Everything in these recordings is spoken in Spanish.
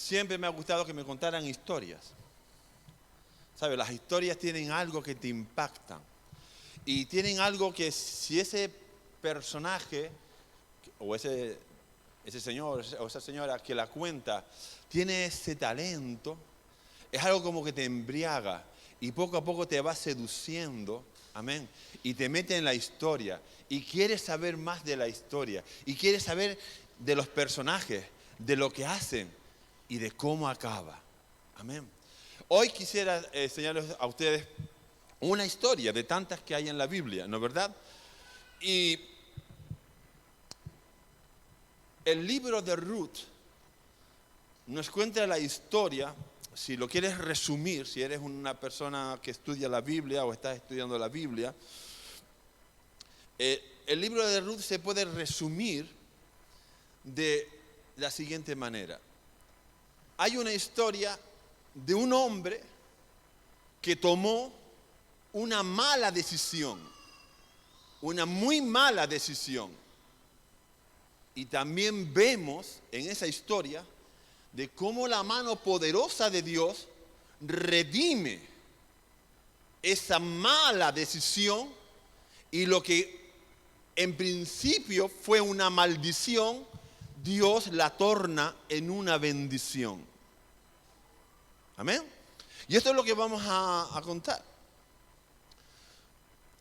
siempre me ha gustado que me contaran historias. ¿Sabes? Las historias tienen algo que te impactan. Y tienen algo que si ese personaje o ese señor o esa señora que la cuenta tiene ese talento, es algo como que te embriaga y poco a poco te va seduciendo, amén, y te mete en la historia y quieres saber más de la historia y quieres saber de los personajes, de lo que hacen y de cómo acaba, amén. Hoy quisiera enseñarles a ustedes una historia de tantas que hay en la Biblia, ¿no es verdad? Y el libro de Ruth nos cuenta la historia, si lo quieres resumir, si eres una persona que estudia la Biblia o estás estudiando la Biblia, el libro de Ruth se puede resumir de la siguiente manera. Hay una historia de un hombre que tomó una mala decisión, una muy mala decisión. Y también vemos en esa historia de cómo la mano poderosa de Dios redime esa mala decisión y lo que en principio fue una maldición, Dios la torna en una bendición. Amén. Y esto es lo que vamos a contar.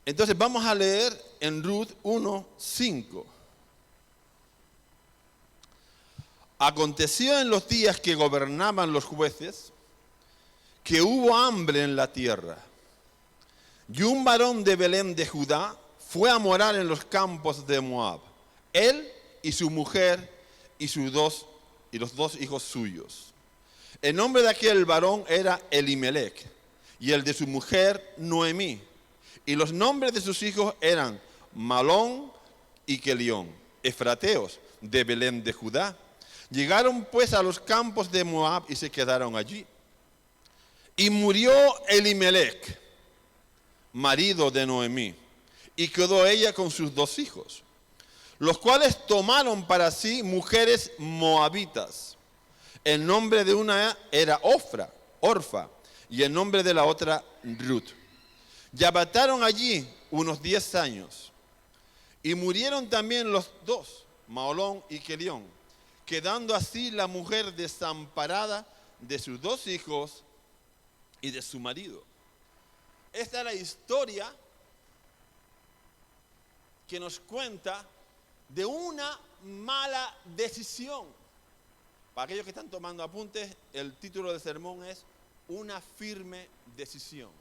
Entonces vamos a leer en Ruth 1:5. Aconteció en los días que gobernaban los jueces que hubo hambre en la tierra. Y un varón de Belén de Judá fue a morar en los campos de Moab, él y su mujer y los dos hijos suyos. El nombre de aquel varón era Elimelech, y el de su mujer Noemí. Y los nombres de sus hijos eran Malón y Kelión, efrateos de Belén de Judá. Llegaron pues a los campos de Moab y se quedaron allí. Y murió Elimelech, marido de Noemí, y quedó ella con sus dos hijos, los cuales tomaron para sí mujeres moabitas. El nombre de una era Orfa, y el nombre de la otra Ruth. Y habitaron allí unos 10 años. Y murieron también los dos, Maolón y Kelión, quedando así la mujer desamparada de sus dos hijos y de su marido. Esta es la historia que nos cuenta de una mala decisión. Para aquellos que están tomando apuntes, el título del sermón es Una firme decisión.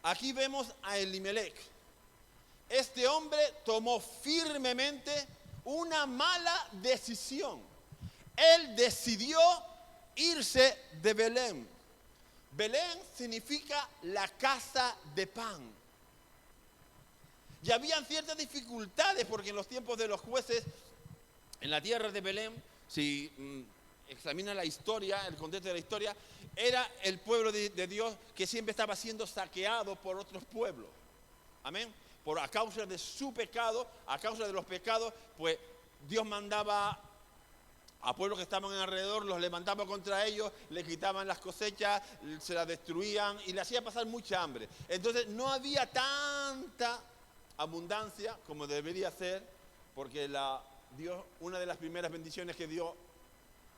Aquí vemos a Elimelech. Este hombre tomó firmemente una mala decisión. Él decidió irse de Belén. Belén significa la casa de pan. Y habían ciertas dificultades porque en los tiempos de los jueces, en la tierra de Belén, si examina la historia, el contexto de la historia, era el pueblo de Dios que siempre estaba siendo saqueado por otros pueblos. Amén. A causa de su pecado, a causa de los pecados, pues Dios mandaba a pueblos que estaban alrededor, los levantaba contra ellos, le quitaban las cosechas, se las destruían y le hacía pasar mucha hambre. Entonces no había tanta abundancia como debería ser, porque Dios, una de las primeras bendiciones que dio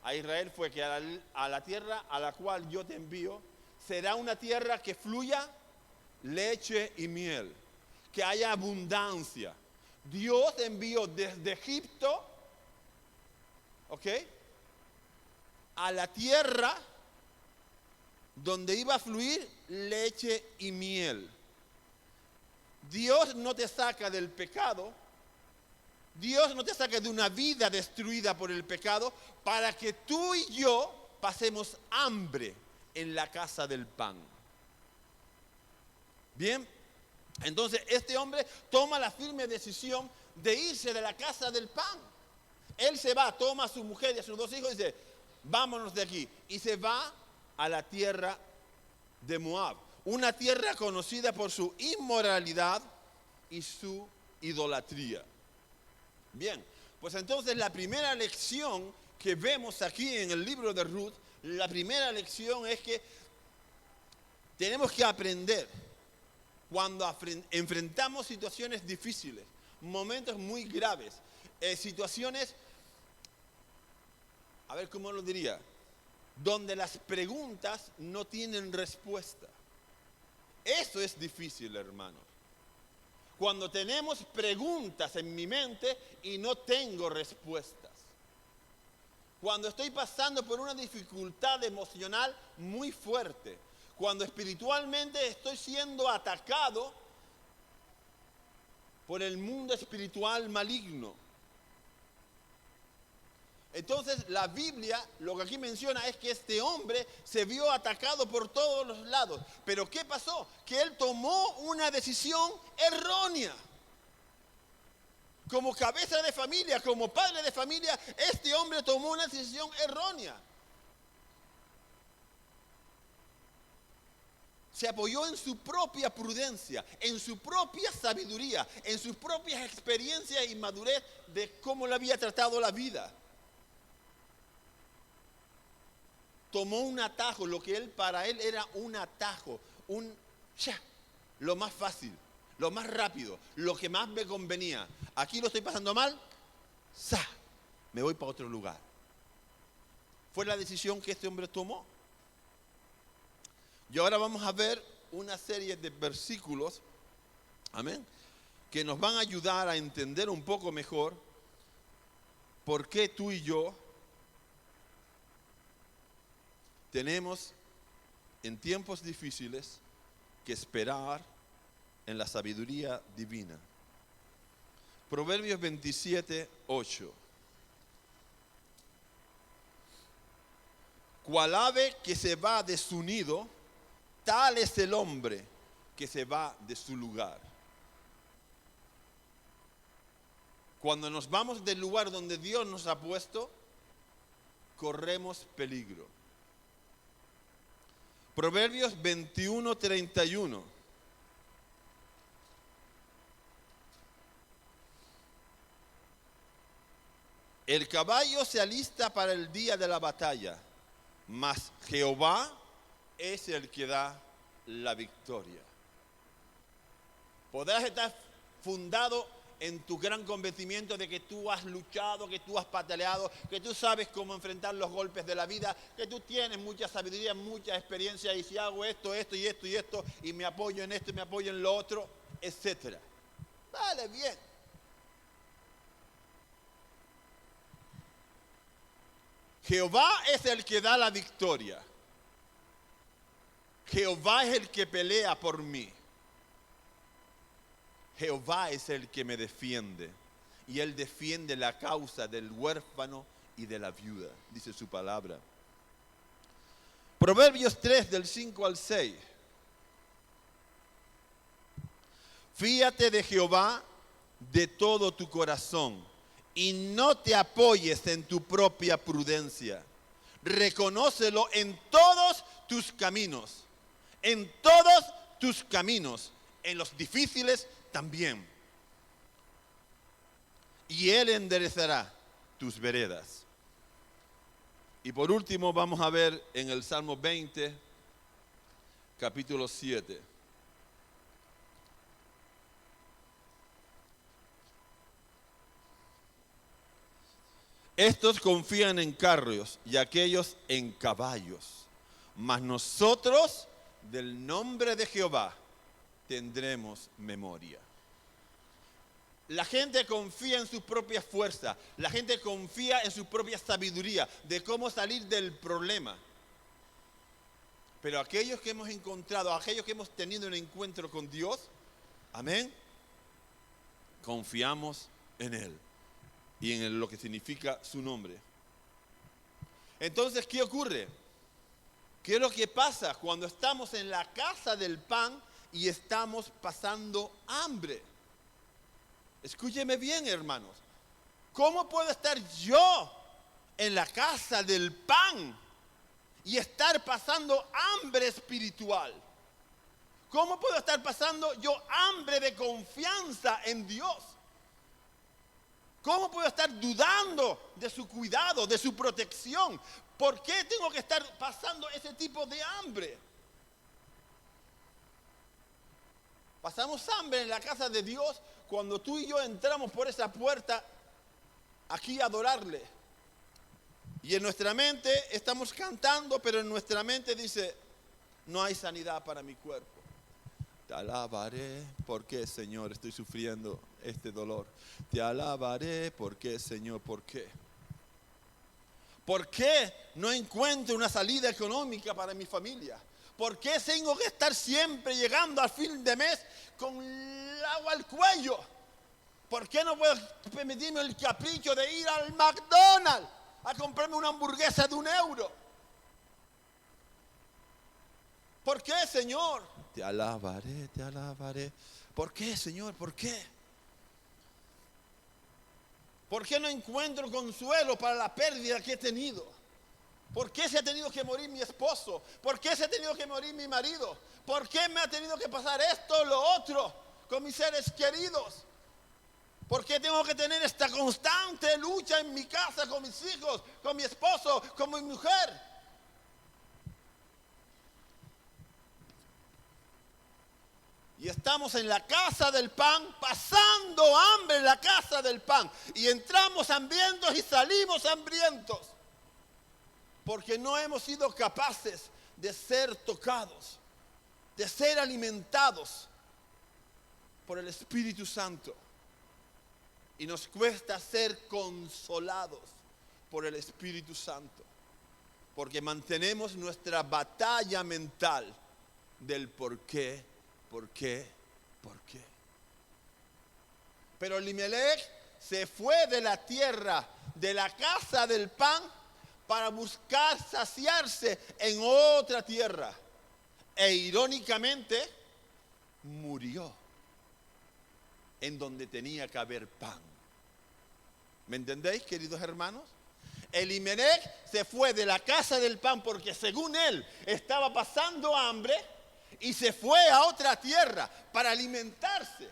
a Israel fue que a la tierra a la cual yo te envío, será una tierra que fluya leche y miel, que haya abundancia. Dios envió desde Egipto, a la tierra donde iba a fluir leche y miel. Dios no te saca del pecado, Dios no te saca de una vida destruida por el pecado para que tú y yo pasemos hambre en la casa del pan. Bien, entonces este hombre toma la firme decisión de irse de la casa del pan. Él se va, toma a su mujer y a sus dos hijos y dice, vámonos de aquí. Y se va a la tierra de Moab, una tierra conocida por su inmoralidad y su idolatría. Bien, pues entonces la primera lección que vemos aquí en el libro de Ruth, la primera lección es que tenemos que aprender cuando enfrentamos situaciones difíciles, momentos muy graves, situaciones, a ver cómo lo diría, donde las preguntas no tienen respuesta. Eso es difícil, hermanos. Cuando tenemos preguntas en mi mente y no tengo respuestas. Cuando estoy pasando por una dificultad emocional muy fuerte. Cuando espiritualmente estoy siendo atacado por el mundo espiritual maligno. Entonces la Biblia lo que aquí menciona es que este hombre se vio atacado por todos los lados. Pero ¿qué pasó? Que él tomó una decisión errónea. Como cabeza de familia, como padre de familia, este hombre tomó una decisión errónea. Se apoyó en su propia prudencia, en su propia sabiduría, en sus propias experiencias y madurez de cómo le había tratado la vida. Tomó un atajo, lo que para él era un atajo, lo más fácil, lo más rápido, lo que más me convenía. Aquí lo estoy pasando mal, me voy para otro lugar. Fue la decisión que este hombre tomó. Y ahora vamos a ver una serie de versículos, amén, que nos van a ayudar a entender un poco mejor por qué tú y yo tenemos en tiempos difíciles que esperar en la sabiduría divina. Proverbios 27, 8. Cual ave que se va de su nido, tal es el hombre que se va de su lugar. Cuando nos vamos del lugar donde Dios nos ha puesto, corremos peligro. Proverbios 21, 31. El caballo se alista para el día de la batalla, mas Jehová es el que da la victoria. Podrás estar fundado en tu gran convencimiento de que tú has luchado, que tú has pataleado, que tú sabes cómo enfrentar los golpes de la vida, que tú tienes mucha sabiduría, mucha experiencia, y si hago esto, esto y esto y esto, y me apoyo en esto y me apoyo en lo otro, etc. Vale, bien. Jehová es el que da la victoria. Jehová es el que pelea por mí. Jehová es el que me defiende. Y Él defiende la causa del huérfano y de la viuda, dice su palabra. Proverbios 3, del 5 al 6. Fíate de Jehová de todo tu corazón y no te apoyes en tu propia prudencia. Reconócelo en todos tus caminos. En todos tus caminos. En los difíciles también. Y Él enderezará tus veredas. Y por último vamos a ver en el Salmo 20, capítulo 7. Estos confían en carros y aquellos en caballos, mas nosotros del nombre de Jehová tendremos memoria. La gente confía en su propia fuerza, la gente confía en su propia sabiduría de cómo salir del problema. Pero aquellos que hemos encontrado, aquellos que hemos tenido un encuentro con Dios, amén, confiamos en Él y en lo que significa su nombre. Entonces, ¿qué ocurre? ¿Qué es lo que pasa cuando estamos en la casa del pan y estamos pasando hambre? Escúcheme bien, hermanos. ¿Cómo puedo estar yo en la casa del pan y estar pasando hambre espiritual? ¿Cómo puedo estar pasando yo hambre de confianza en Dios? ¿Cómo puedo estar dudando de su cuidado, de su protección? ¿Por qué tengo que estar pasando ese tipo de hambre? Pasamos hambre en la casa de Dios cuando tú y yo entramos por esa puerta aquí a adorarle. Y en nuestra mente estamos cantando, pero en nuestra mente dice, no hay sanidad para mi cuerpo. Te alabaré, ¿por qué, Señor, estoy sufriendo este dolor? Te alabaré, ¿por qué, Señor? ¿Por qué? ¿Por qué no encuentro una salida económica para mi familia? ¿Por qué tengo que estar siempre llegando al fin de mes con el agua al cuello? ¿Por qué no puedo permitirme el capricho de ir al McDonald's a comprarme una hamburguesa de €1? ¿Por qué, Señor? Te alabaré, te alabaré. ¿Por qué, Señor? ¿Por qué? ¿Por qué no encuentro consuelo para la pérdida que he tenido? ¿Por qué se ha tenido que morir mi esposo? ¿Por qué se ha tenido que morir mi marido? ¿Por qué me ha tenido que pasar esto o lo otro con mis seres queridos? ¿Por qué tengo que tener esta constante lucha en mi casa con mis hijos, con mi esposo, con mi mujer? Y estamos en la casa del pan, pasando hambre en la casa del pan. Y entramos hambrientos y salimos hambrientos. Porque no hemos sido capaces de ser tocados, de ser alimentados por el Espíritu Santo. Y nos cuesta ser consolados por el Espíritu Santo. Porque mantenemos nuestra batalla mental del por qué. ¿Por qué? ¿Por qué? Pero Elimelech se fue de la tierra, de la casa del pan, para buscar saciarse en otra tierra. E irónicamente, murió en donde tenía que haber pan. ¿Me entendéis, queridos hermanos? Elimelech se fue de la casa del pan porque según él estaba pasando hambre, y se fue a otra tierra para alimentarse.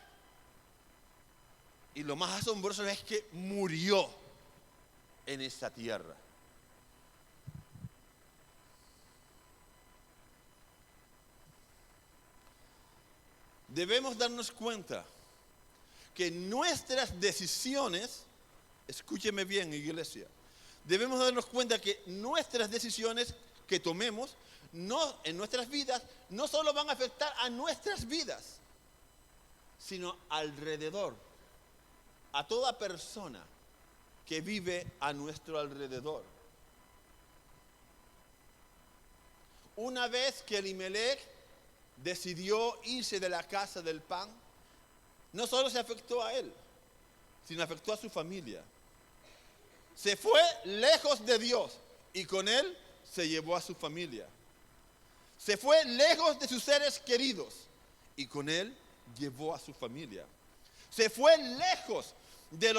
Y lo más asombroso es que murió en esa tierra. Debemos darnos cuenta que nuestras decisiones, escúcheme bien, iglesia, debemos darnos cuenta que nuestras decisiones que tomemos en nuestras vidas no solo van a afectar a nuestras vidas, sino alrededor, a toda persona que vive a nuestro alrededor. Una vez que Elimelech decidió irse de la casa del pan, no solo se afectó a él, sino afectó a su familia. Se fue lejos de Dios y con él se llevó a su familia. Se fue lejos de sus seres queridos y con él llevó a su familia. Se fue lejos de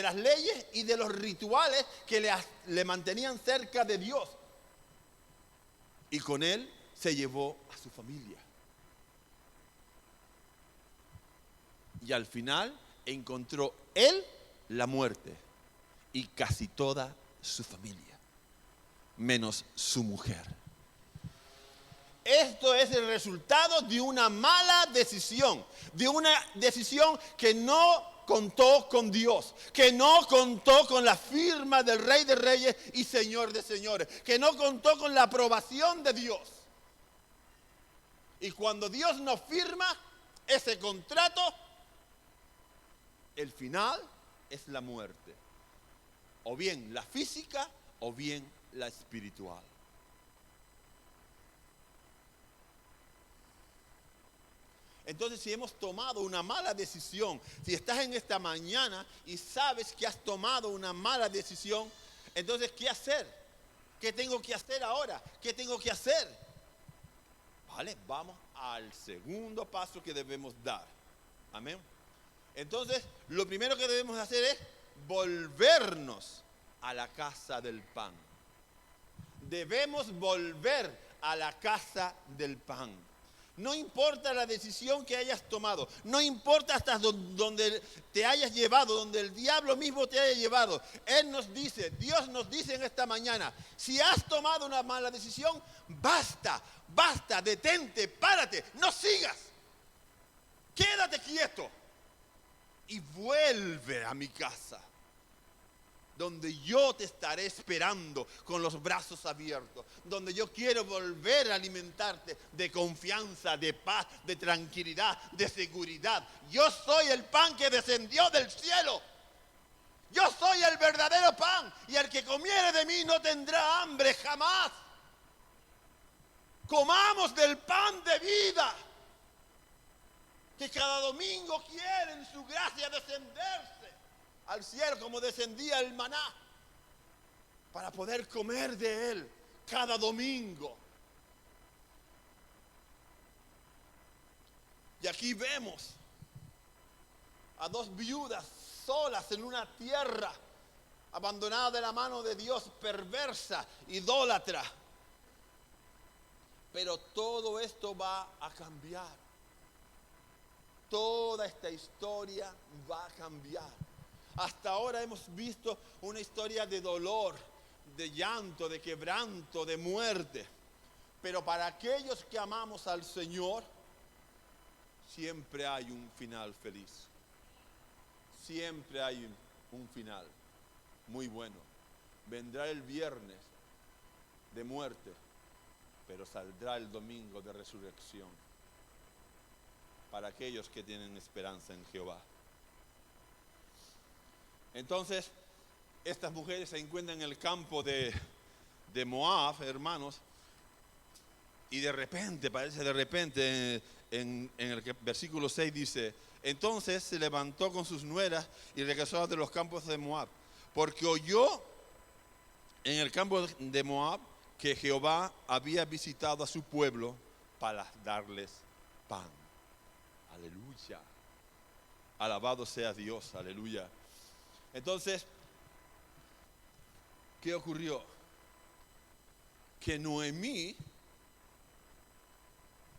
las leyes y de los rituales que le mantenían cerca de Dios. Y con él se llevó a su familia. Y al final encontró él la muerte y casi toda su familia, menos su mujer. Esto es el resultado de una mala decisión, de una decisión que no contó con Dios, que no contó con la firma del Rey de Reyes y Señor de Señores, que no contó con la aprobación de Dios. Y cuando Dios nos firma ese contrato, el final es la muerte, o bien la física o bien la espiritual. Entonces, si hemos tomado una mala decisión, si estás en esta mañana y sabes que has tomado una mala decisión, entonces, ¿qué hacer? ¿Qué tengo que hacer ahora? ¿Qué tengo que hacer? Vale, vamos al segundo paso que debemos dar. Amén. Entonces, lo primero que debemos hacer es volvernos a la casa del pan. Debemos volver a la casa del pan. No importa la decisión que hayas tomado, no importa hasta donde te hayas llevado, donde el diablo mismo te haya llevado. Él nos dice, Dios nos dice en esta mañana, si has tomado una mala decisión, basta, detente, párate, no sigas. Quédate quieto y vuelve a mi casa, donde yo te estaré esperando con los brazos abiertos, donde yo quiero volver a alimentarte de confianza, de paz, de tranquilidad, de seguridad. Yo soy el pan que descendió del cielo. Yo soy el verdadero pan, y el que comiere de mí no tendrá hambre jamás. Comamos del pan de vida, que cada domingo quiere en su gracia descenderse al cielo como descendía el maná, para poder comer de él cada domingo. Y aquí vemos a dos viudas solas en una tierra abandonada de la mano de Dios, perversa, idólatra. Pero todo esto va a cambiar. Toda esta historia va a cambiar. Hasta ahora hemos visto una historia de dolor, de llanto, de quebranto, de muerte. Pero para aquellos que amamos al Señor, siempre hay un final feliz. Siempre hay un final muy bueno. Vendrá el viernes de muerte, pero saldrá el domingo de resurrección para aquellos que tienen esperanza en Jehová. Entonces, estas mujeres se encuentran en el campo de Moab, hermanos, y de repente, en el versículo 6 dice, entonces se levantó con sus nueras y regresó de los campos de Moab, porque oyó en el campo de Moab que Jehová había visitado a su pueblo para darles pan. Aleluya. Alabado sea Dios, aleluya. Entonces, ¿qué ocurrió? Que Noemí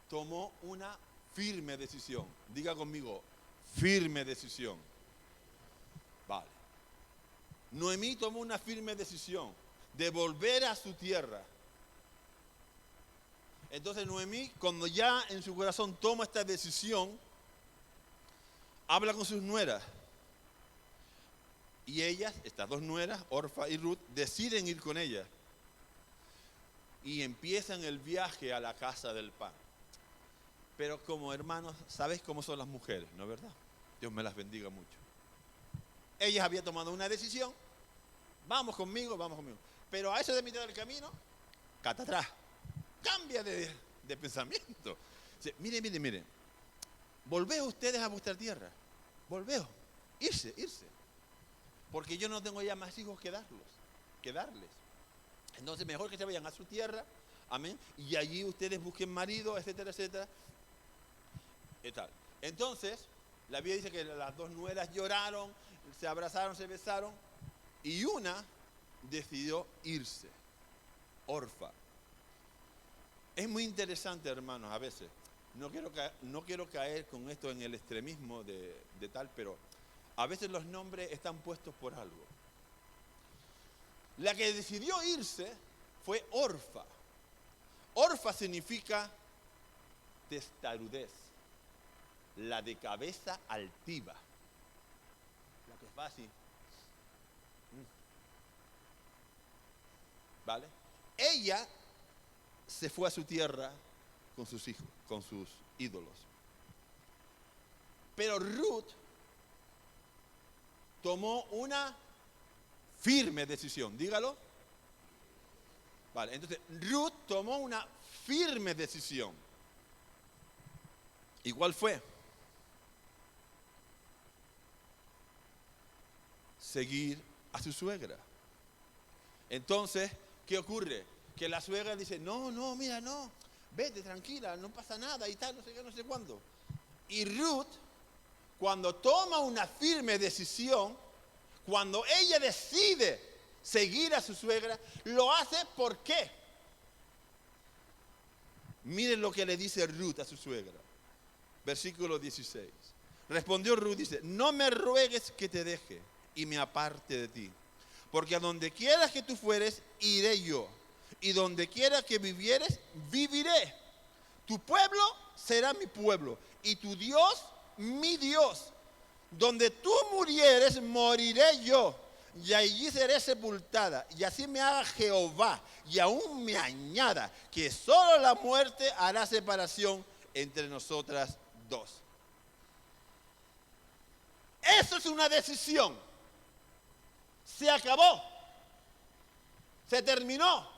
tomó una firme decisión. Diga conmigo, firme decisión. Vale. Noemí tomó una firme decisión de volver a su tierra. Entonces Noemí, cuando ya en su corazón toma esta decisión, habla con sus nueras. Y ellas, estas dos nueras, Orfa y Ruth, deciden ir con ella. Y empiezan el viaje a la casa del pan. Pero como hermanos, ¿sabéis cómo son las mujeres, no es verdad? Dios me las bendiga mucho. Ellas habían tomado una decisión. Vamos conmigo. Pero a eso de mitad del camino, cata atrás. Cambia de pensamiento. Miren. Volveos ustedes a vuestra tierra. Volveos. Irse. Porque yo no tengo ya más hijos que darles. Entonces mejor que se vayan a su tierra, amén, y allí ustedes busquen marido, etcétera, y tal. Entonces, la Biblia dice que las dos nueras lloraron, se abrazaron, se besaron, y una decidió irse, Orfa. Es muy interesante, hermanos, a veces, no quiero caer con esto en el extremismo de tal, pero a veces los nombres están puestos por algo. La que decidió irse fue Orfa. Orfa significa testarudez, la de cabeza altiva, la que va así. ¿Vale? Ella se fue a su tierra con sus hijos, con sus ídolos. Pero Ruth tomó una firme decisión, dígalo. Vale, entonces Ruth tomó una firme decisión. ¿Y cuál fue? Seguir a su suegra. Entonces, ¿qué ocurre? Que la suegra dice, no, mira, no, vete tranquila, no pasa nada y tal, no sé qué, no sé cuándo. Y Ruth, cuando toma una firme decisión, cuando ella decide seguir a su suegra, lo hace ¿por qué? Miren lo que le dice Ruth a su suegra. Versículo 16. Respondió Ruth, dice, no me ruegues que te deje y me aparte de ti, porque a donde quieras que tú fueres, iré yo, y donde quiera que vivieres, viviré. Tu pueblo será mi pueblo, y tu Dios, mi Dios. Donde tú murieres, moriré yo, y allí seré sepultada. Y así me haga Jehová, y aún me añada, que solo la muerte hará separación entre nosotras dos. Eso es una decisión. Se acabó. Se terminó.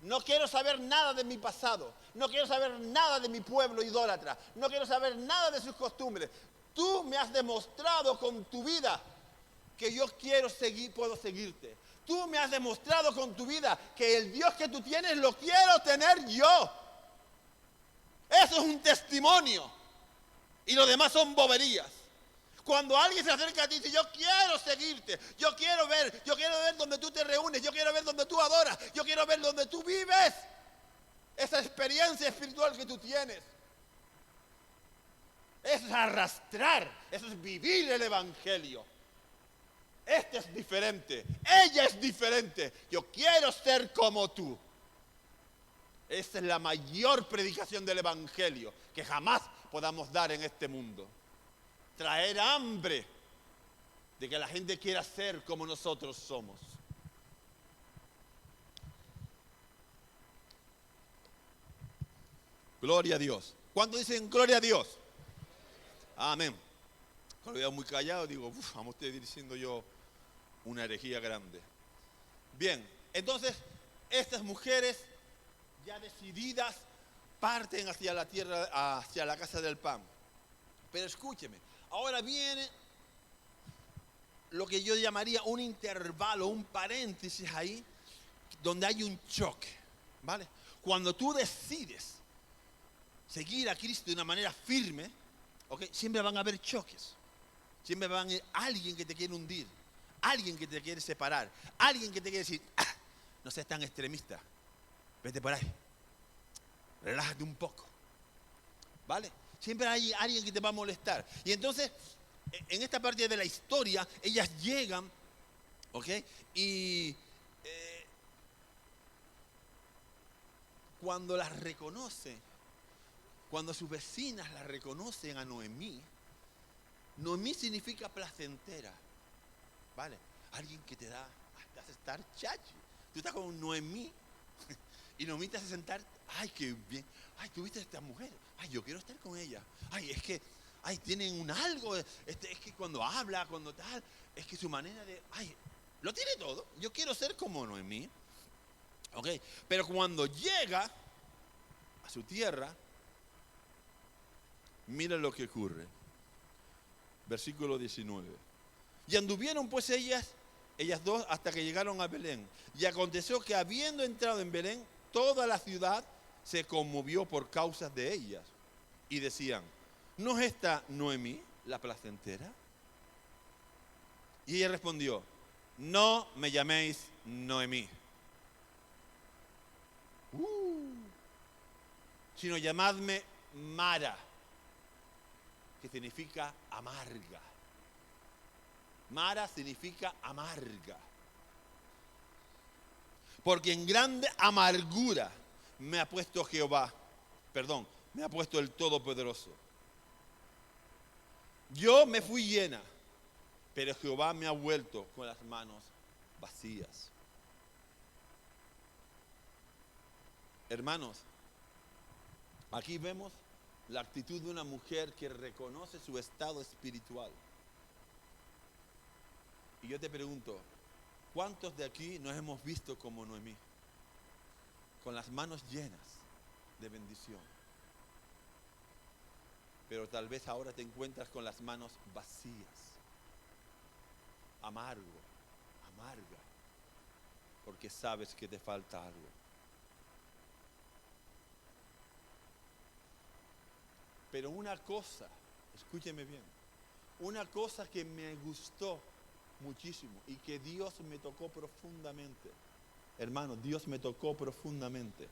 No quiero saber nada de mi pasado. No quiero saber nada de mi pueblo idólatra. No quiero saber nada de sus costumbres. Tú me has demostrado con tu vida que yo puedo seguirte. Tú me has demostrado con tu vida que el Dios que tú tienes lo quiero tener yo. Eso es un testimonio. Y lo demás son boberías. Cuando alguien se acerca a ti y dice, yo quiero seguirte, yo quiero ver donde tú te reúnes, yo quiero ver donde tú adoras, yo quiero ver donde tú vives. Esa experiencia espiritual que tú tienes. Eso es arrastrar, eso es vivir el Evangelio. Este es diferente, ella es diferente, yo quiero ser como tú. Esa es la mayor predicación del Evangelio que jamás podamos dar en este mundo. Traer hambre de que la gente quiera ser como nosotros somos. Gloria a Dios. ¿Cuántos dicen gloria a Dios? Amén. Cuando veo muy callado digo, vamos a ir diciendo yo una herejía grande. Bien, entonces estas mujeres ya decididas parten hacia la tierra, hacia la casa del pan. Pero escúcheme, ahora viene lo que yo llamaría un intervalo, un paréntesis ahí, donde hay un choque, ¿vale? Cuando tú decides seguir a Cristo de una manera firme, ¿okay? Siempre van a haber choques. Siempre van a haber alguien que te quiere hundir, alguien que te quiere separar, alguien que te quiere decir, no seas tan extremista, vete por ahí, relájate un poco, ¿vale? Siempre hay alguien que te va a molestar. Y entonces, en esta parte de la historia, ellas llegan, ¿ok? Y cuando las reconoce, cuando sus vecinas la reconocen a Noemí, Noemí significa placentera, ¿vale? Alguien que te hace estar chachi. Tú estás con Noemí y Noemí te hace sentar, ay, qué bien, ay, tú viste a esta mujer, ay, yo quiero estar con ella, ay, es que, ay, tienen un algo, es que cuando habla, cuando tal, es que su manera de, ay, lo tiene todo, yo quiero ser como Noemí, ¿ok? Pero cuando llega a su tierra, mira lo que ocurre. Versículo 19. Y anduvieron pues ellas dos, hasta que llegaron a Belén. Y aconteció que habiendo entrado en Belén, toda la ciudad se conmovió por causas de ellas. Y decían, ¿no es esta Noemí, la placentera? Y ella respondió, no me llaméis Noemí, sino llamadme Mara, que significa amarga. Mara significa amarga. Porque en grande amargura me ha puesto me ha puesto el Todopoderoso. Yo me fui llena, pero Jehová me ha vuelto con las manos vacías. Hermanos, aquí vemos la actitud de una mujer que reconoce su estado espiritual. Y yo te pregunto, ¿cuántos de aquí nos hemos visto como Noemí? Con las manos llenas de bendición. Pero tal vez ahora te encuentras con las manos vacías. Amarga, porque sabes que te falta algo. Pero una cosa, escúcheme bien, una cosa que me gustó muchísimo y que Dios me tocó profundamente, hermano, Dios me tocó profundamente.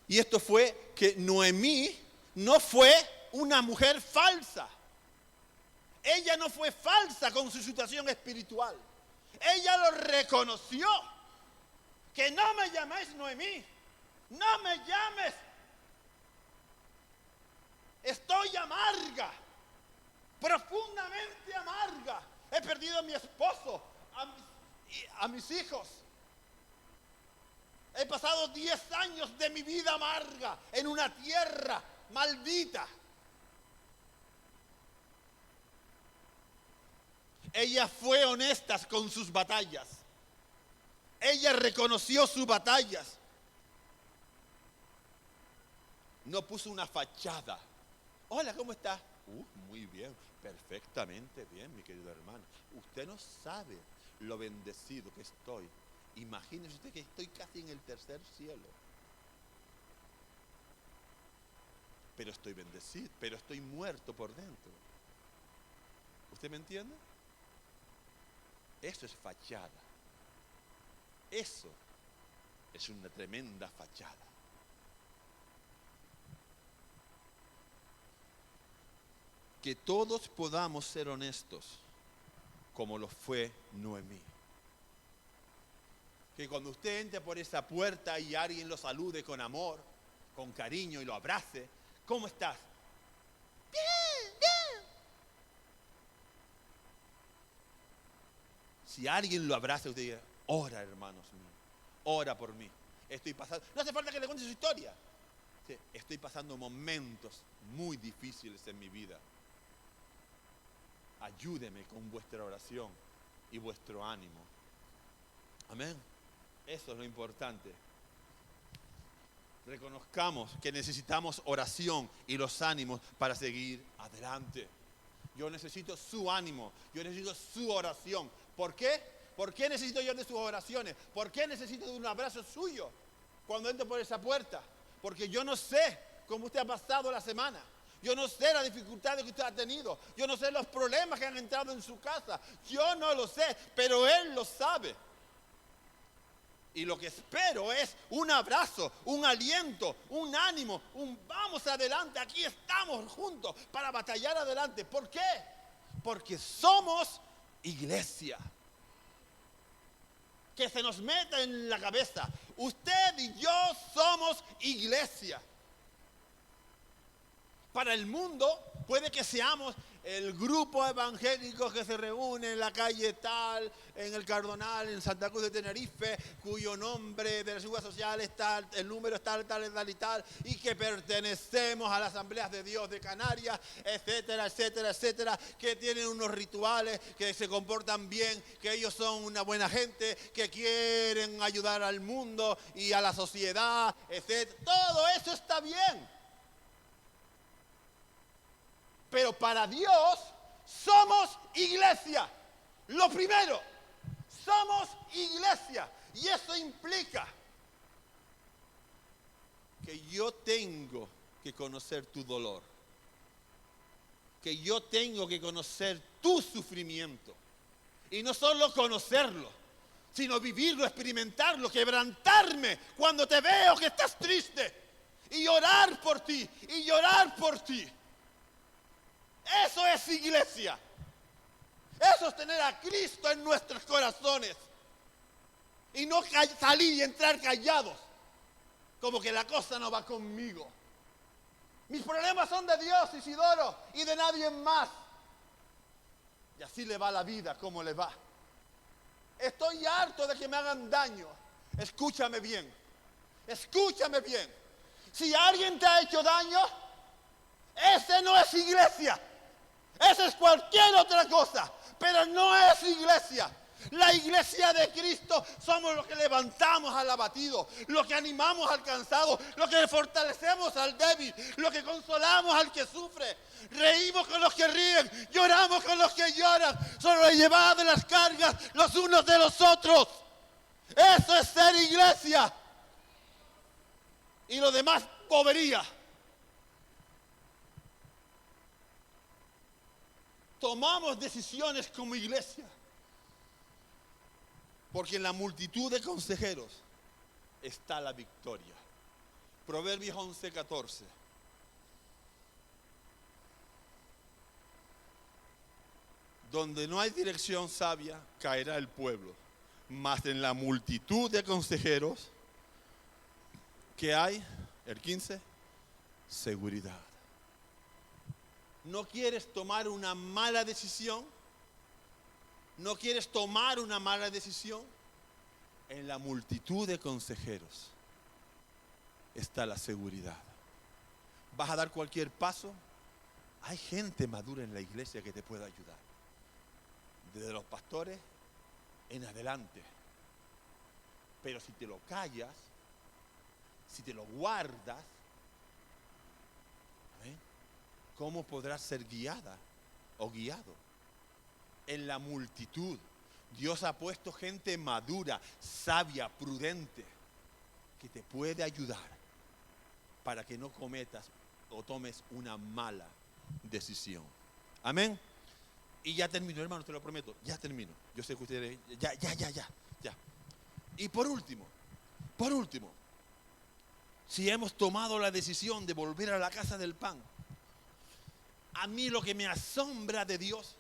Y esto fue que Noemí no fue una mujer falsa. Ella no fue falsa con su situación espiritual. Ella lo reconoció. Que no me llaméis Noemí. No me llames. Estoy amarga. Profundamente amarga. He perdido a mi esposo, a mis hijos. He pasado 10 años de mi vida amarga en una tierra maldita. Ella fue honesta con sus batallas. Ella reconoció sus batallas. No puso una fachada. Hola, ¿cómo está? Muy bien, perfectamente bien, mi querido hermano. Usted no sabe lo bendecido que estoy. Imagínese usted que estoy casi en el tercer cielo. Pero estoy bendecido, pero estoy muerto por dentro. ¿Usted me entiende? Eso es fachada. Eso es una tremenda fachada. Que todos podamos ser honestos, como lo fue Noemí. Que cuando usted entre por esa puerta y alguien lo salude con amor, con cariño y lo abrace, ¿cómo estás? Bien, bien. Si alguien lo abraza, usted diga, ora, hermanos míos, ora por mí. Estoy pasando, no hace falta que le cuente su historia. Sí, estoy pasando momentos muy difíciles en mi vida. Ayúdeme con vuestra oración y vuestro ánimo. Amén. Eso es lo importante. Reconozcamos que necesitamos oración y los ánimos para seguir adelante. Yo necesito su ánimo, yo necesito su oración. ¿Por qué? ¿Por qué necesito yo de sus oraciones? ¿Por qué necesito de un abrazo suyo cuando entro por esa puerta? Porque yo no sé cómo usted ha pasado la semana. Yo no sé las dificultades que usted ha tenido. Yo no sé los problemas que han entrado en su casa. Yo no lo sé, pero Él lo sabe. Y lo que espero es un abrazo, un aliento, un ánimo, un vamos adelante. Aquí estamos juntos para batallar adelante. ¿Por qué? Porque somos iglesia. Que se nos meta en la cabeza. Usted y yo somos iglesia. Para el mundo puede que seamos el grupo evangélico que se reúne en la calle tal, en el Cardonal, en Santa Cruz de Tenerife, cuyo nombre de la seguridad social es tal, el número es tal, tal, tal y tal, y que pertenecemos a las Asambleas de Dios de Canarias, etcétera, etcétera, etcétera, que tienen unos rituales, que se comportan bien, que ellos son una buena gente, que quieren ayudar al mundo y a la sociedad, etcétera. Todo eso está bien. Pero para Dios somos iglesia. Lo primero, somos iglesia. Y eso implica que yo tengo que conocer tu dolor. Que yo tengo que conocer tu sufrimiento. Y no solo conocerlo, sino vivirlo, experimentarlo, quebrantarme cuando te veo que estás triste. Y orar por ti, y llorar por ti. Eso es iglesia. Eso es tener a Cristo en nuestros corazones. Y no salir y entrar callados. Como que la cosa no va conmigo. Mis problemas son de Dios, Isidoro, y de nadie más. Y así le va la vida como le va. Estoy harto de que me hagan daño. Escúchame bien. Escúchame bien. Si alguien te ha hecho daño, ese no es iglesia. Esa es cualquier otra cosa, pero no es iglesia. La iglesia de Cristo somos los que levantamos al abatido, los que animamos al cansado, los que fortalecemos al débil, los que consolamos al que sufre. Reímos con los que ríen, lloramos con los que lloran, sobrellevados de las cargas los unos de los otros. Eso es ser iglesia. Y lo demás, bobería. Tomamos decisiones como iglesia. Porque en la multitud de consejeros está la victoria. Proverbios 11:14. Donde no hay dirección sabia, caerá el pueblo. Mas en la multitud de consejeros que hay, el 15, seguridad. ¿No quieres tomar una mala decisión? ¿No quieres tomar una mala decisión? En la multitud de consejeros está la seguridad. ¿Vas a dar cualquier paso? Hay gente madura en la iglesia que te puede ayudar. Desde los pastores en adelante. Pero si te lo callas, si te lo guardas, ¿cómo podrás ser guiada o guiado? En la multitud. Dios ha puesto gente madura, sabia, prudente, que te puede ayudar para que no cometas o tomes una mala decisión. Amén. Y ya termino, hermano, te lo prometo, ya termino. Yo sé que ustedes, ya. Y por último, si hemos tomado la decisión de volver a la casa del pan, a mí lo que me asombra de Dios,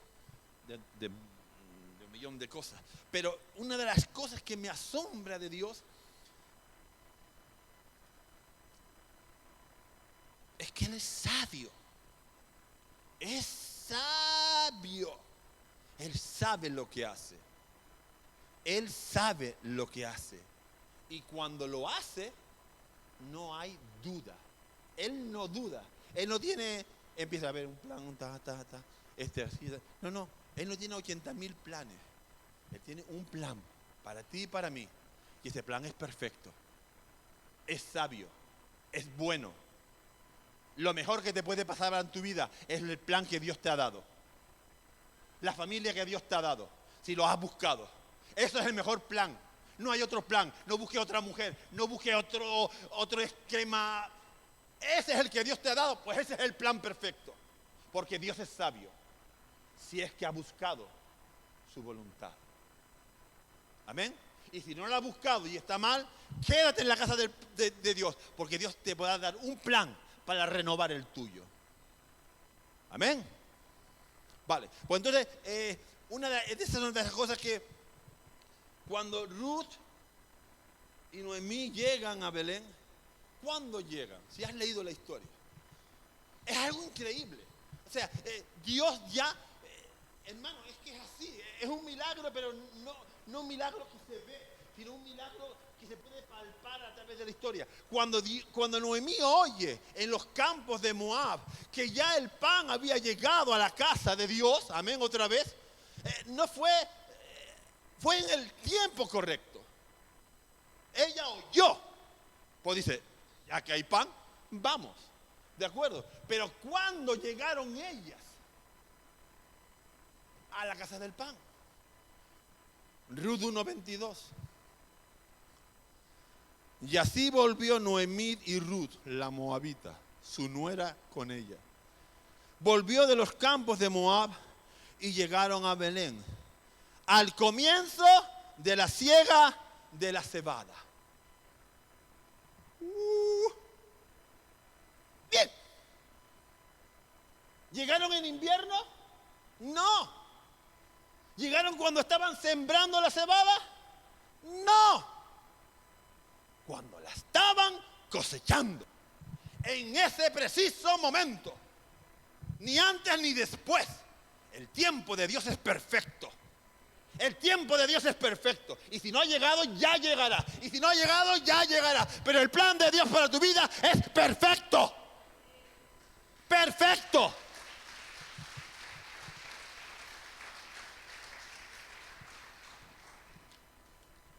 de un millón de cosas, pero una de las cosas que me asombra de Dios es que Él es sabio. Es sabio. Él sabe lo que hace. Él sabe lo que hace. Y cuando lo hace, no hay duda. Él no duda. Él no tiene, empieza a ver un plan, así. No. Él no tiene 80,000 planes. Él tiene un plan para ti y para mí. Y ese plan es perfecto. Es sabio. Es bueno. Lo mejor que te puede pasar en tu vida es el plan que Dios te ha dado. La familia que Dios te ha dado, si lo has buscado. Eso es el mejor plan. No hay otro plan. No busques otra mujer. No busques otro esquema. Ese es el que Dios te ha dado. Pues ese es el plan perfecto. Porque Dios es sabio. Si es que ha buscado su voluntad. Amén. Y si no lo ha buscado y está mal, quédate en la casa de Dios. Porque Dios te puede dar un plan para renovar el tuyo. Amén. Vale, pues entonces, una de esas cosas que cuando Ruth y Noemí llegan a Belén, ¿cuándo llegan? Si has leído la historia, es algo increíble. O sea, Dios ya, hermano, es que es así, es un milagro, pero no un milagro que se ve, sino un milagro que se puede palpar a través de la historia. Cuando Noemí oye en los campos de Moab que ya el pan había llegado a la casa de Dios, amén, otra vez, fue en el tiempo correcto. Ella oyó, pues dice, ya que hay pan, vamos, de acuerdo. Pero cuando llegaron ellas a la casa del pan, Ruth 1:22. Y así volvió Noemí y Ruth, la moabita, su nuera, con ella. Volvió de los campos de Moab y llegaron a Belén, al comienzo de la siega de la cebada. Bien. ¿Llegaron en invierno? No. ¿Llegaron cuando estaban sembrando la cebada? No. Cuando la estaban cosechando. En ese preciso momento. Ni antes ni después. El tiempo de Dios es perfecto. El tiempo de Dios es perfecto. Y si no ha llegado, ya llegará. Y si no ha llegado, ya llegará. Pero el plan de Dios para tu vida es perfecto. Perfecto.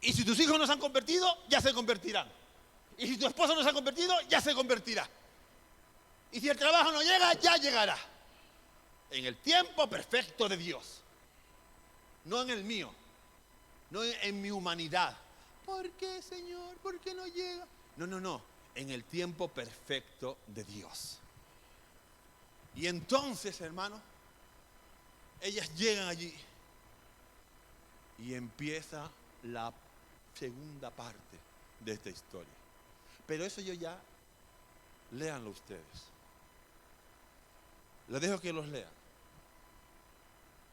Y si tus hijos no se han convertido, ya se convertirán. Y si tu esposo no se ha convertido, ya se convertirá. Y si el trabajo no llega, ya llegará. En el tiempo perfecto de Dios. No en el mío. No en mi humanidad. ¿Por qué, Señor? ¿Por qué no llega? No. En el tiempo perfecto de Dios. Y entonces, hermano, ellas llegan allí. Y empieza la segunda parte de esta historia. Pero eso yo ya Léanlo ustedes. Les dejo que los lean,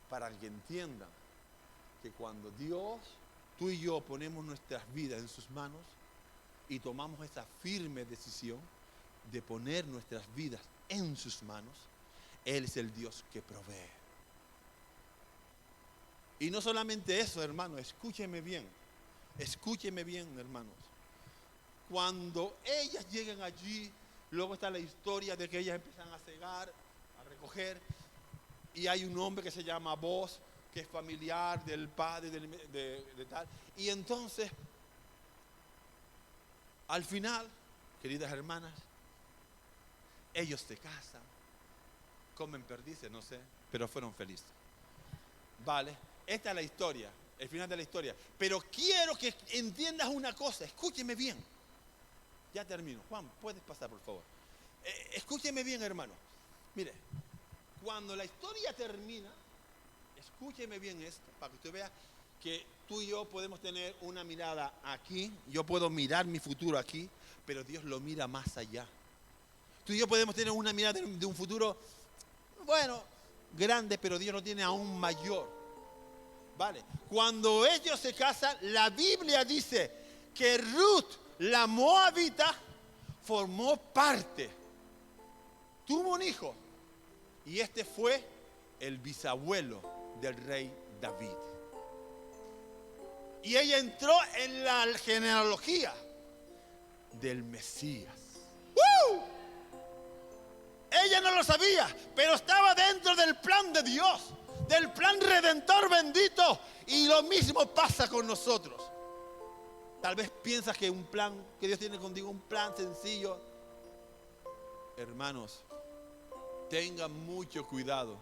para que entiendan que cuando Dios, tú y yo ponemos nuestras vidas en sus manos y tomamos esa firme decisión de poner nuestras vidas en sus manos, Él es el Dios que provee. Y no solamente eso, hermano, escúcheme bien, hermanos. Cuando ellas llegan allí, luego está la historia de que ellas empiezan a cegar, a recoger, y hay un hombre que se llama Boaz, que es familiar del padre de tal. Y entonces, al final, queridas hermanas, ellos se casan, comen perdices, no sé, pero fueron felices. Vale, esta es la historia, el final de la historia. Pero quiero que entiendas una cosa, escúcheme bien. Ya termino. Juan, puedes pasar, por favor. Escúcheme bien, hermano. Mire, cuando la historia termina, escúcheme bien esto, para que usted vea que tú y yo podemos tener una mirada aquí. Yo puedo mirar mi futuro aquí, pero Dios lo mira más allá. Tú y yo podemos tener una mirada de un futuro, bueno, grande, pero Dios lo tiene aún mayor. Vale. Cuando ellos se casan, la Biblia dice que Ruth, la moabita, formó parte, tuvo un hijo, y este fue el bisabuelo del rey David. Y ella entró en la genealogía del Mesías. ¡Uh! Ella no lo sabía, pero estaba dentro del plan de Dios, del plan redentor bendito. Y lo mismo pasa con nosotros. Tal vez piensas que un plan que Dios tiene contigo, un plan sencillo. Hermanos, tengan mucho cuidado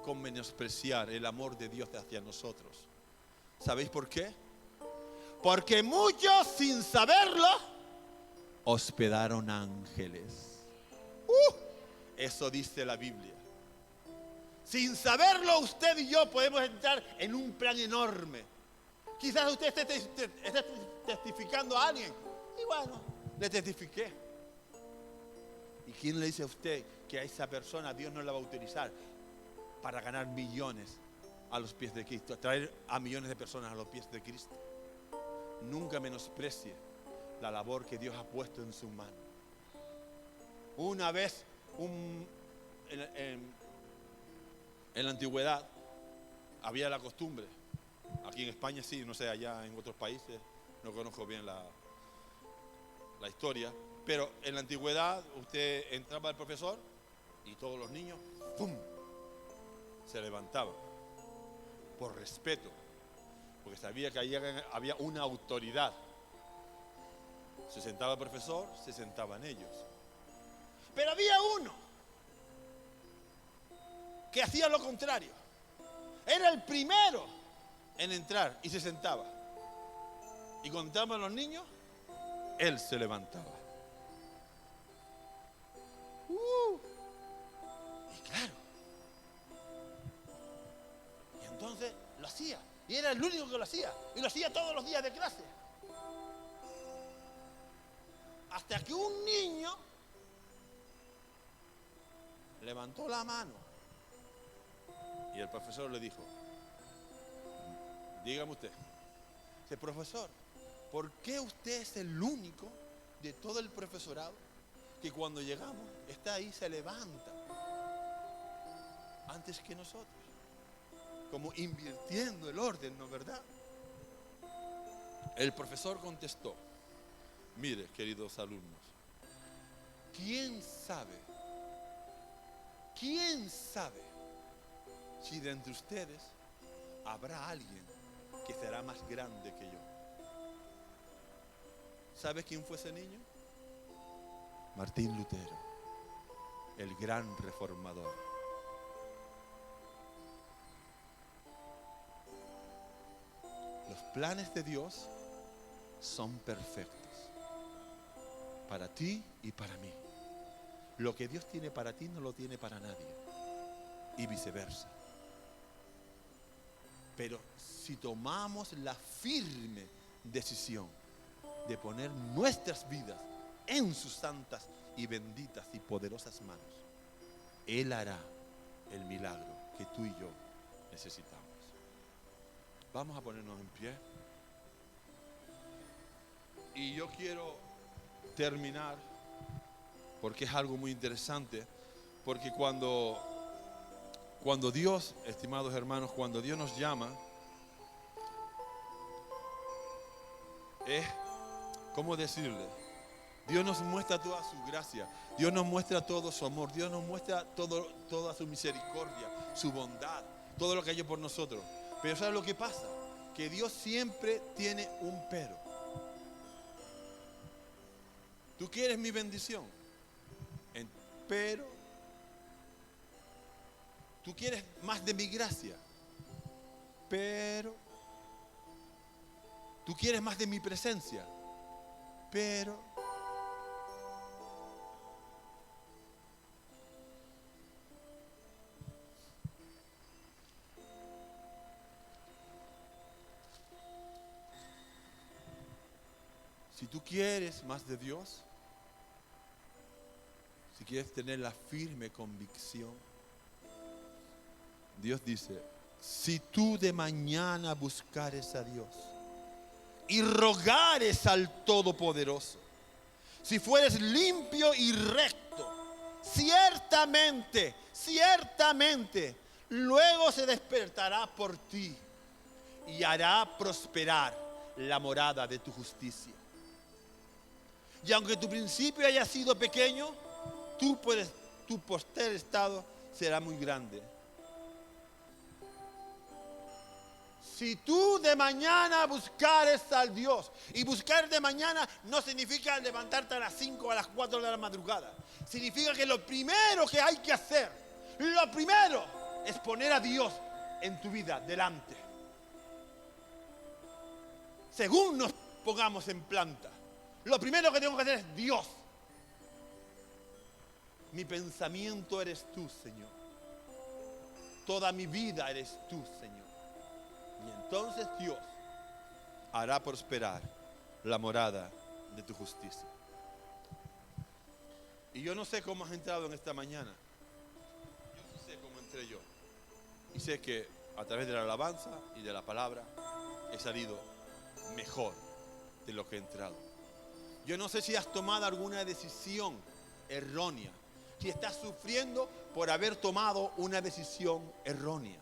con menospreciar el amor de Dios hacia nosotros. ¿Sabéis por qué? Porque muchos, sin saberlo, hospedaron ángeles. Eso dice la Biblia. Sin saberlo, usted y yo podemos entrar en un plan enorme. Quizás usted esté testificando a alguien. Y bueno, le testifiqué. ¿Y quién le dice a usted que a esa persona Dios no la va a utilizar para ganar millones a los pies de Cristo? Traer a millones de personas a los pies de Cristo. Nunca menosprecie la labor que Dios ha puesto en su mano. Una vez, en la antigüedad, había la costumbre. Aquí en España sí, no sé, allá en otros países, no conozco bien la historia, pero en la antigüedad usted entraba al profesor y todos los niños, ¡pum!, se levantaban por respeto, porque sabía que ahí había una autoridad. Se sentaba el profesor, se sentaban ellos. Pero había uno que hacía lo contrario. Era el primero en entrar y se sentaba. Y cuando entraban los niños, él se levantaba. Y claro. Y entonces lo hacía. Y era el único que lo hacía. Y lo hacía todos los días de clase. Hasta que un niño levantó la mano. Y el profesor le dijo: dígame usted. Dice: profesor, ¿por qué usted es el único de todo el profesorado que cuando llegamos está ahí, se levanta antes que nosotros? Como invirtiendo el orden, ¿no es verdad? El profesor contestó: mire, queridos alumnos, ¿quién sabe si de entre ustedes habrá alguien que será más grande que yo? ¿Sabe quién fue ese niño? Martín Lutero, el gran reformador. Los planes de Dios son perfectos para ti y para mí. Lo que Dios tiene para ti no lo tiene para nadie, y viceversa. Pero si tomamos la firme decisión de poner nuestras vidas en sus santas y benditas y poderosas manos, Él hará el milagro que tú y yo necesitamos. Vamos a ponernos en pie. Y yo quiero terminar, porque es algo muy interesante, porque cuando Dios, estimados hermanos, cuando Dios nos llama, es, ¿cómo decirle? Dios nos muestra toda su gracia, Dios nos muestra todo su amor, Dios nos muestra toda su misericordia, su bondad, todo lo que ha hecho por nosotros. Pero ¿sabes lo que pasa? Que Dios siempre tiene un pero. ¿Tú quieres mi bendición? Pero tú quieres más de mi gracia. Pero tú quieres más de mi presencia. Pero si tú quieres más de Dios, si quieres tener la firme convicción, Dios dice, si tú de mañana buscares a Dios y rogares al Todopoderoso, si fueres limpio y recto, ciertamente, luego se despertará por ti y hará prosperar la morada de tu justicia. Y aunque tu principio haya sido pequeño, tu posterior estado será muy grande. Si tú de mañana buscares al Dios, y buscar de mañana no significa levantarte a las 5 o a las 4 de la madrugada. Significa que lo primero que hay que hacer, lo primero es poner a Dios en tu vida delante. Según nos pongamos en planta, lo primero que tengo que hacer es Dios. Mi pensamiento eres tú, Señor. Toda mi vida eres tú, Señor. Y entonces Dios hará prosperar la morada de tu justicia. Y yo no sé cómo has entrado en esta mañana. Yo sí sé cómo entré yo. Y sé que a través de la alabanza y de la palabra he salido mejor de lo que he entrado. Yo no sé si has tomado alguna decisión errónea, si estás sufriendo por haber tomado una decisión errónea.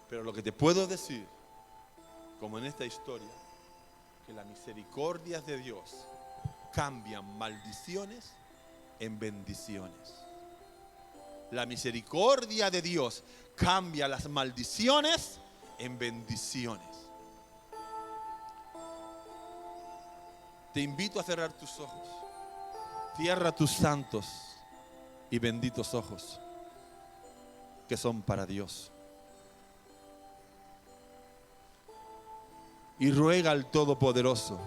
Pero lo que te puedo decir, como en esta historia, que las misericordias de Dios cambian maldiciones en bendiciones. La misericordia de Dios cambia las maldiciones en bendiciones. Te invito a cerrar tus ojos. Cierra tus santos y benditos ojos que son para Dios. Y ruega al Todopoderoso,